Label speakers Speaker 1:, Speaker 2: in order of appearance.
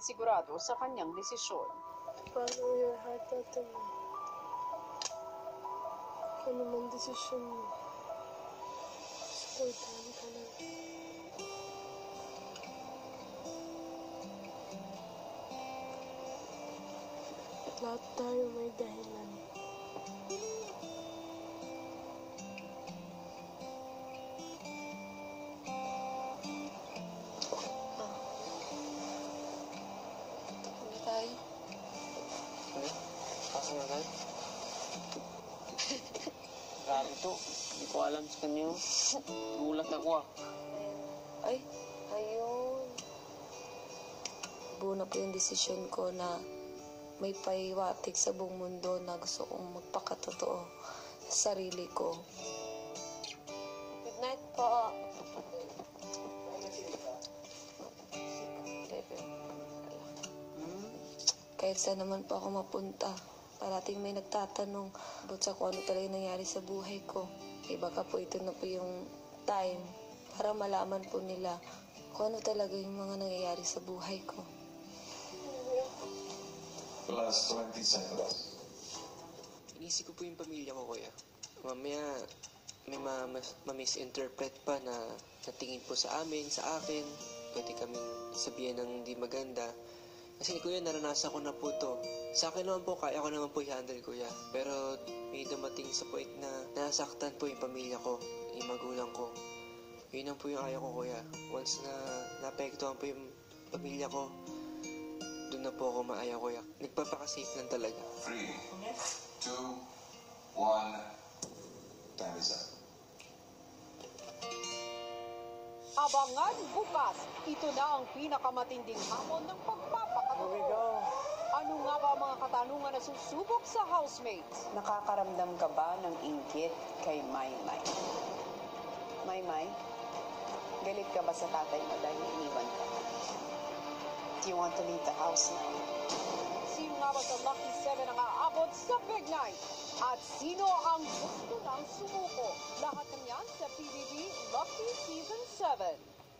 Speaker 1: rin sigurado sa kanyang desisyon.
Speaker 2: Follow your heart, Ate May. Ano man desisyon mo, supportahan ka lang. Lahat tayo may dahilan.
Speaker 3: Ano tayo?
Speaker 4: Pasok na tayo. Grabe to. Hindi ko alam sa kanya. Gulat ako
Speaker 3: Ay, ayun. Buo na po yung desisyon ko na may paiwatig sa buong mundo na gusto kong magpakatotoo sa sarili ko. Good night po. Kahit saan naman po ako mapunta, parating may nagtatanong about sa kung ano talaga nangyari sa buhay ko. Baka po ito na po yung time para malaman po nila kung ano talaga yung mga nangyayari sa buhay ko.
Speaker 5: Last 20 seconds.
Speaker 4: Inisip ko po yung pamilya ko, kuya. Mamaya, may ma-misinterpret pa na natingin po sa amin, sa akin. Pwede kaming sabihan ng hindi maganda. Kasi kuya, naranasan ko na po to. Sa akin naman po, kaya ko naman po i-handle, kuya. Pero may dumating sa point na nasaktan po yung pamilya ko, yung magulang ko. Yun lang po yung ayaw ko, kuya. Once na naapektuhan po yung pamilya ko, doon na po ako maayaw, kuya. Nagpapaka-safe lang talaga.
Speaker 5: 3, 2, 1. Time is up.
Speaker 1: Abangan bukas, ito na ang pinakamatinding hamon ng pagpapakatotoo. Ano nga ba ang mga katanungan na susubok sa housemates?
Speaker 6: Nakakaramdam ka ba ng inggit kay Maymay? Maymay, galit ka ba sa tatay mo dahil iniwan ka? Do you want to leave the house now?
Speaker 1: Sino nga ba sa Lucky 7 ang aabot sa Big Night? At sino ang gusto ng sumuko? Lahat ng yan sa PBB Lucky Season 7.